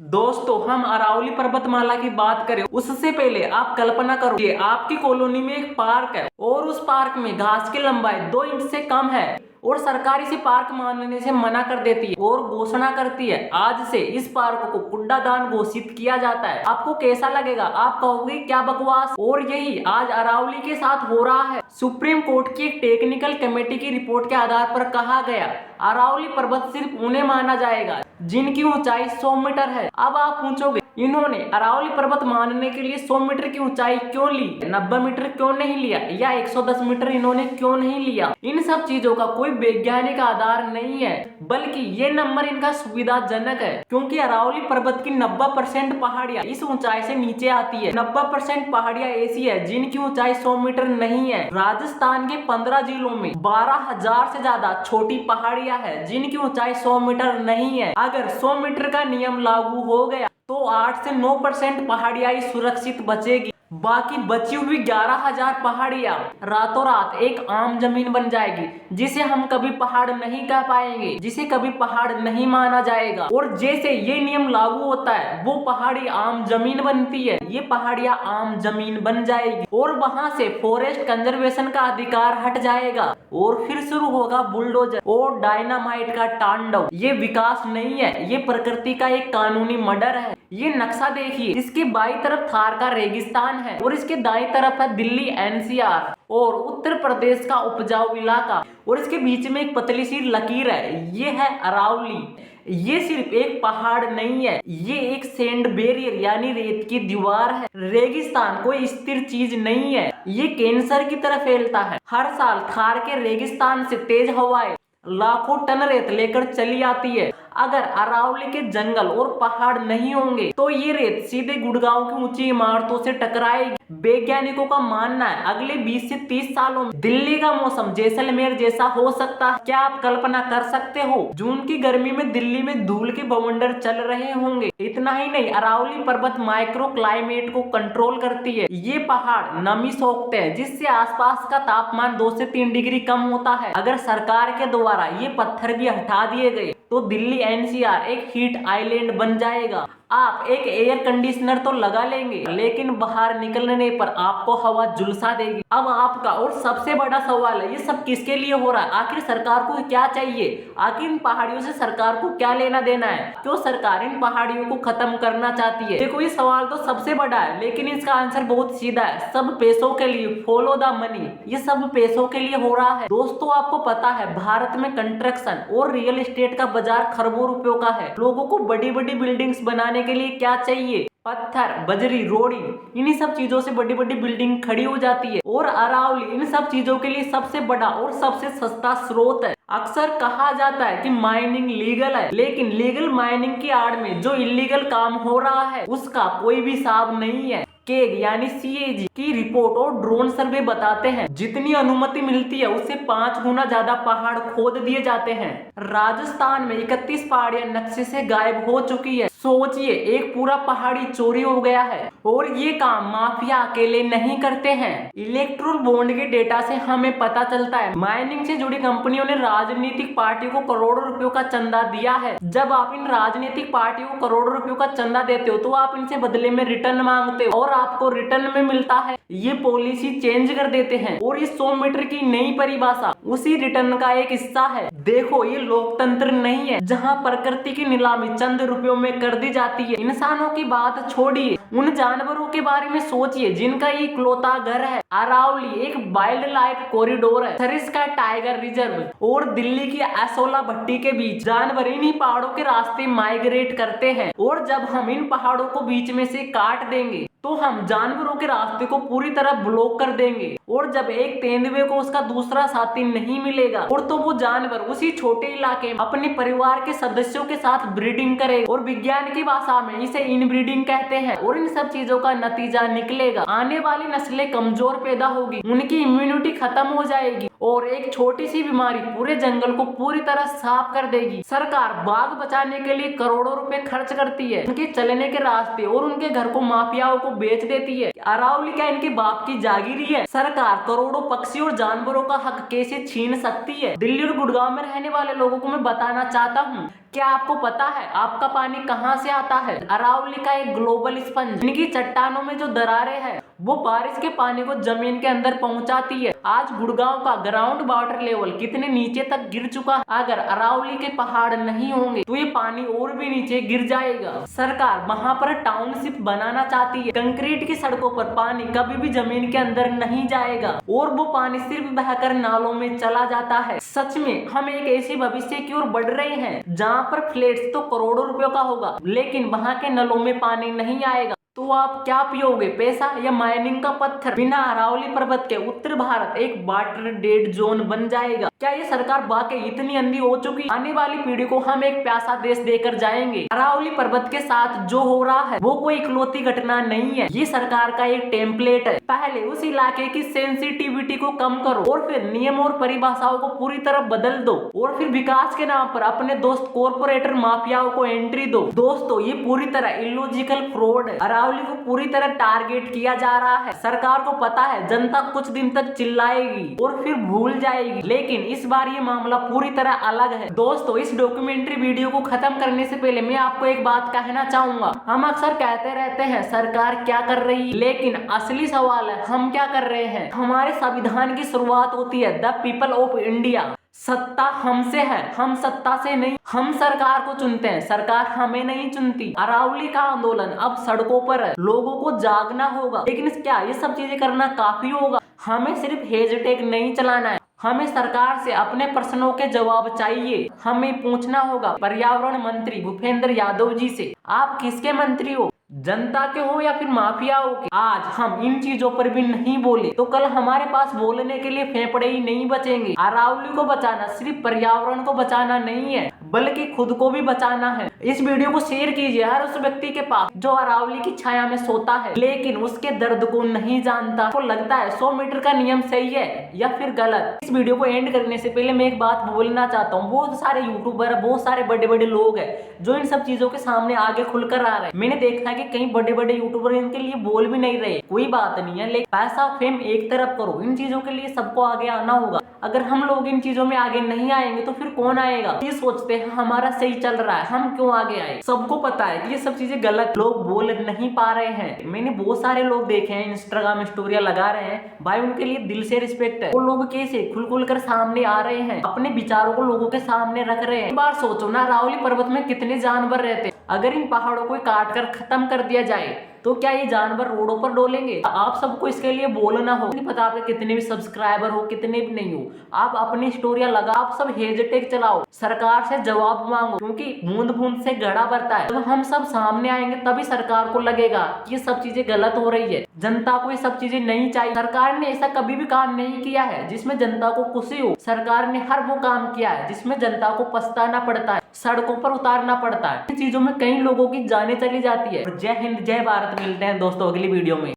दोस्तों, हम अरावली पर्वतमाला की बात करें उससे पहले आप कल्पना करो कि आपकी कॉलोनी में एक पार्क है और उस पार्क में घास की लंबाई 2 इंच से कम है और सरकार इसे पार्क मानने से मना कर देती है और घोषणा करती है आज से इस पार्क को कूड़ादान घोषित किया जाता है। आपको कैसा लगेगा? आप कहोगे क्या बकवास। और यही आज अरावली के साथ हो रहा है। सुप्रीम कोर्ट की एक टेक्निकल कमेटी की रिपोर्ट के आधार पर कहा गया अरावली पर्वत सिर्फ उन्हें माना जाएगा जिनकी ऊंचाई 100 मीटर है। अब आप पूछोगे इन्होंने अरावली पर्वत मानने के लिए 100 मीटर की ऊंचाई क्यों ली, 90 मीटर क्यों नहीं लिया या 110 मीटर इन्होंने क्यों नहीं लिया? इन सब चीजों का कोई वैज्ञानिक आधार नहीं है, बल्कि ये नंबर इनका सुविधाजनक है क्योंकि अरावली पर्वत की 90% पहाड़ियां इस ऊंचाई से नीचे आती है। 90% पहाड़ियां ऐसी है जिनकी ऊंचाई 100 मीटर नहीं है। राजस्थान के 15 जिलों में 12,000 से ज्यादा छोटी पहाड़ियां है जिनकी ऊंचाई 100 मीटर नहीं है। अगर 100 मीटर का नियम लागू हो गया तो 8 से 9% पहाड़ियां ही सुरक्षित बचेगी। बाकी बची हुई 11,000 पहाड़ियां रातों रात एक आम जमीन बन जाएगी जिसे हम कभी पहाड़ नहीं कह पाएंगे, जिसे कभी पहाड़ नहीं माना जाएगा। और जैसे ये नियम लागू होता है वो पहाड़ी आम जमीन बनती है, ये पहाड़ियां आम जमीन बन जाएगी और वहां से फॉरेस्ट कंजर्वेशन का अधिकार हट जाएगा और फिर शुरू होगा बुलडोजर और डायनामाइट का तांडव। ये विकास नहीं है, ये प्रकृति का एक कानूनी मर्डर है। ये नक्शा देखिए, इसके बाईं तरफ थार का रेगिस्तान है और इसके दाईं तरफ है दिल्ली एनसीआर और उत्तर प्रदेश का उपजाऊ इलाका और इसके बीच में एक पतली सी लकीर है, ये है अरावली। ये सिर्फ एक पहाड़ नहीं है, ये एक सैंड बैरियर यानी रेत की दीवार है। रेगिस्तान कोई स्थिर चीज नहीं है, ये कैंसर की तरह फैलता है। हर साल थार के रेगिस्तान से तेज हवाएं लाखों टन रेत लेकर चली आती है। अगर अरावली के जंगल और पहाड़ नहीं होंगे तो ये रेत सीधे गुड़गांव की ऊंची इमारतों से टकराएगी। वैज्ञानिकों का मानना है अगले 20 से 30 सालों में दिल्ली का मौसम जैसलमेर जैसा हो सकता है। क्या आप कल्पना कर सकते हो? जून की गर्मी में दिल्ली में धूल के बवंडर चल रहे होंगे। इतना ही नहीं, अरावली पर्वत माइक्रो क्लाइमेट को कंट्रोल करती है। ये पहाड़ नमी सोखते हैं जिससे आसपास का तापमान 2 से 3 डिग्री कम होता है। अगर सरकार के द्वारा ये पत्थर भी हटा दिए गए तो दिल्ली एनसीआर एक हीट आइलैंड बन जाएगा। आप एक एयर कंडीशनर तो लगा लेंगे लेकिन बाहर निकलने पर आपको हवा झुलसा देगी। अब आपका और सबसे बड़ा सवाल है, ये सब किसके लिए हो रहा है? आखिर सरकार को क्या चाहिए? आखिर इन पहाड़ियों से सरकार को क्या लेना देना है? क्यों सरकार इन पहाड़ियों को खत्म करना चाहती है? देखो, ये सवाल तो सबसे बड़ा है लेकिन इसका आंसर बहुत सीधा है, सब पैसों के लिए। Follow the money. ये सब पैसों के लिए हो रहा है। दोस्तों, आपको पता है भारत में कंस्ट्रक्शन और रियल एस्टेट का बाजार खरबों रुपयों का है। लोगों को बड़ी बड़ी बिल्डिंग्स बनाने के लिए क्या चाहिए? पत्थर, बजरी, रोड़ी। इन्हीं सब चीजों से बड़ी बड़ी बिल्डिंग खड़ी हो जाती है और अरावली इन सब चीजों के लिए सबसे बड़ा और सबसे सस्ता स्रोत है। अक्सर कहा जाता है कि माइनिंग लीगल है, लेकिन लीगल माइनिंग की आड़ में जो इलीगल काम हो रहा है उसका कोई भी हिसाब नहीं है। केग यानी सीएजी की रिपोर्ट और ड्रोन सर्वे बताते हैं जितनी अनुमति मिलती है उससे 5 गुना ज्यादा पहाड़ खोद दिए जाते हैं। राजस्थान में 31 पहाड़ियां नक्शे से गायब हो चुकी है। सोचिए, एक पूरा पहाड़ी चोरी हो गया है और ये काम माफिया अकेले नहीं करते हैं। इलेक्ट्रोल बॉन्ड के डेटा से हमें पता चलता है माइनिंग से जुड़ी कंपनियों ने राजनीतिक पार्टी को करोड़ों रुपयों का चंदा दिया है। जब आप इन राजनीतिक पार्टियों को करोड़ों रुपयों का चंदा देते हो तो आप इनसे बदले में रिटर्न मांगते हो और आपको रिटर्न में मिलता है ये पॉलिसी चेंज कर देते हैं और इस 100 मीटर की नई परिभाषा उसी रिटर्न का एक हिस्सा है। देखो, ये लोकतंत्र नहीं है जहां प्रकृति की नीलामी चंद रुपयों में कर दी जाती है। इंसानों की बात छोड़िए, उन जानवरों के बारे में सोचिए जिनका ये इकलौता घर है। अरावली एक वाइल्ड लाइफ कॉरिडोर है, सरिस्का टाइगर रिजर्व और दिल्ली की असोला भट्टी के बीच जानवर इन्हीं पहाड़ों के रास्ते माइग्रेट करते हैं और जब हम इन पहाड़ों को बीच में से काट देंगे तो हम जानवरों के रास्ते को पूरी तरह ब्लॉक कर देंगे और जब एक तेंदुए को उसका दूसरा साथी नहीं मिलेगा और तो वो जानवर उसी छोटे इलाके में अपने परिवार के सदस्यों के साथ ब्रीडिंग करेगा और विज्ञान की भाषा में इसे इनब्रीडिंग कहते हैं। और इन सब चीजों का नतीजा निकलेगा आने वाली नस्लें कमजोर पैदा होगी, उनकी इम्यूनिटी खत्म हो जाएगी और एक छोटी सी बीमारी पूरे जंगल को पूरी तरह साफ कर देगी। सरकार बाघ बचाने के लिए करोड़ों रुपए खर्च करती है, उनके चलने के रास्ते और उनके घर को माफियाओं को बेच देती है। अरावली क्या इनके बाप की जागीरी है? सरकार सरकार करोड़ों पक्षी और जानवरों का हक कैसे छीन सकती है? दिल्ली और गुड़गांव में रहने वाले लोगों को मैं बताना चाहता हूँ, क्या आपको पता है आपका पानी कहाँ से आता है? अरावली का एक ग्लोबल स्पंज, इनकी चट्टानों में जो दरारें हैं वो बारिश के पानी को जमीन के अंदर पहुंचाती है। आज गुड़गांव का ग्राउंड वाटर लेवल कितने नीचे तक गिर चुका है। अगर अरावली के पहाड़ नहीं होंगे तो ये पानी और भी नीचे गिर जाएगा। सरकार वहां पर टाउनशिप बनाना चाहती है। कंक्रीट की सड़कों पर पानी कभी भी जमीन के अंदर नहीं जाएगा और वो पानी सिर्फ बहकर नालों में चला जाता है। सच में हम एक ऐसे भविष्य की ओर बढ़ रहे हैं जहाँ पर फ्लैट्स तो करोड़ों रुपयों का होगा लेकिन वहां के नलों में पानी नहीं आएगा। तो आप क्या पियोगे, पैसा या माइनिंग का पत्थर? बिना अरावली पर्वत के उत्तर भारत एक वाटर डेड जोन बन जाएगा। क्या ये सरकार वाकई इतनी अंधी हो चुकी? आने वाली पीढ़ी को हम एक प्यासा देश देकर जाएंगे। अरावली पर्वत के साथ जो हो रहा है वो कोई इकलौती घटना नहीं है, ये सरकार का एक टेम्पलेट है। पहले उस इलाके की सेंसिटिविटी को कम करो और फिर नियम और परिभाषाओं को पूरी तरह बदल दो और फिर विकास के नाम पर अपने दोस्त कॉर्पोरेटर माफियाओं को एंट्री दो। दोस्तों, ये पूरी तरह इलॉजिकल फ्रॉड है। अरावली को पूरी तरह टारगेट किया जा रहा है। सरकार को पता है जनता कुछ दिन तक चिल्लाएगी और फिर भूल जाएगी, लेकिन इस बार ये मामला पूरी तरह अलग है। दोस्तों, इस डॉक्यूमेंट्री वीडियो को खत्म करने से पहले मैं आपको एक बात कहना चाहूंगा। हम अक्सर कहते रहते हैं सरकार क्या कर रही है, लेकिन असली सवाल है हम क्या कर रहे हैं। हमारे संविधान की शुरुआत होती है द पीपल ऑफ इंडिया। सत्ता हमसे है, हम सत्ता से नहीं। हम सरकार को चुनते हैं, सरकार हमें नहीं चुनती। अरावली का आंदोलन अब सड़कों पर है, लोगों को जागना होगा। लेकिन क्या ये सब चीजें करना काफी होगा? हमें सिर्फ हैशटैग नहीं चलाना है, हमें सरकार से अपने प्रश्नों के जवाब चाहिए। हमें पूछना होगा पर्यावरण मंत्री भूपेंद्र यादव जी से, आप किसके मंत्री हो, जनता के हो या फिर माफियाओं के? आज हम इन चीजों पर भी नहीं बोले तो कल हमारे पास बोलने के लिए फेफड़े ही नहीं बचेंगे। अरावली को बचाना सिर्फ पर्यावरण को बचाना नहीं है बल्कि खुद को भी बचाना है। इस वीडियो को शेयर कीजिए हर उस व्यक्ति के पास जो अरावली की छाया में सोता है लेकिन उसके दर्द को नहीं जानता। आपको लगता है 100 मीटर का नियम सही है या फिर गलत? इस वीडियो को एंड करने से पहले मैं एक बात बोलना चाहता हूँ। बहुत सारे यूट्यूबर, बहुत सारे बड़े बड़े लोग हैं जो इन सब चीजों के सामने आगे खुलकर आ रहे हैं। मैंने देखा कि कई बड़े बड़े यूट्यूबर इनके लिए बोल भी नहीं रहे। कोई बात नहीं है, लेकिन पैसा फेम एक तरफ करो, इन चीजों के लिए सबको आगे आना होगा। अगर हम लोग इन चीजों में आगे नहीं आएंगे तो फिर कौन आएगा? ये सोचते हैं हमारा सही चल रहा है, हम क्यों आगे आए? सबको पता है कि ये सब चीजें गलत, लोग बोल नहीं पा रहे हैं। मैंने बहुत सारे लोग देखे हैं इंस्टाग्राम स्टोरिया लगा रहे हैं, भाई उनके लिए दिल से रिस्पेक्ट है। वो लोग कैसे खुल कर सामने आ रहे हैं, अपने विचारों को लोगों के सामने रख रहे हैं। एक बार सोचो ना, अरावली पर्वत में कितने जानवर रहते हैं। अगर इन पहाड़ों को काट कर खत्म कर दिया जाए तो क्या ये जानवर रोडों पर डोलेंगे? आप सबको इसके लिए बोलना हो। नहीं पता आपके कितने भी सब्सक्राइबर हो, कितने भी नहीं हो, आप अपनी स्टोरिया लगा, आप सब हैशटैग चलाओ, सरकार से जवाब मांगो, क्योंकि बूंद बूंद से घड़ा भरता है। जब हम सब सामने आएंगे तभी सरकार को लगेगा कि ये सब चीजें गलत हो रही है, जनता को ये सब चीजें नहीं चाहिए। सरकार ने ऐसा कभी भी काम नहीं किया है जिसमें जनता को खुशी हो। सरकार ने हर वो काम किया है जिसमें जनता को पछताना पड़ता है, सड़कों पर उतारना पड़ता है। इन चीजों में कई लोगों की जानें चली जाती है। जय हिंद, जय भारत। मिलते हैं दोस्तों अगली वीडियो में।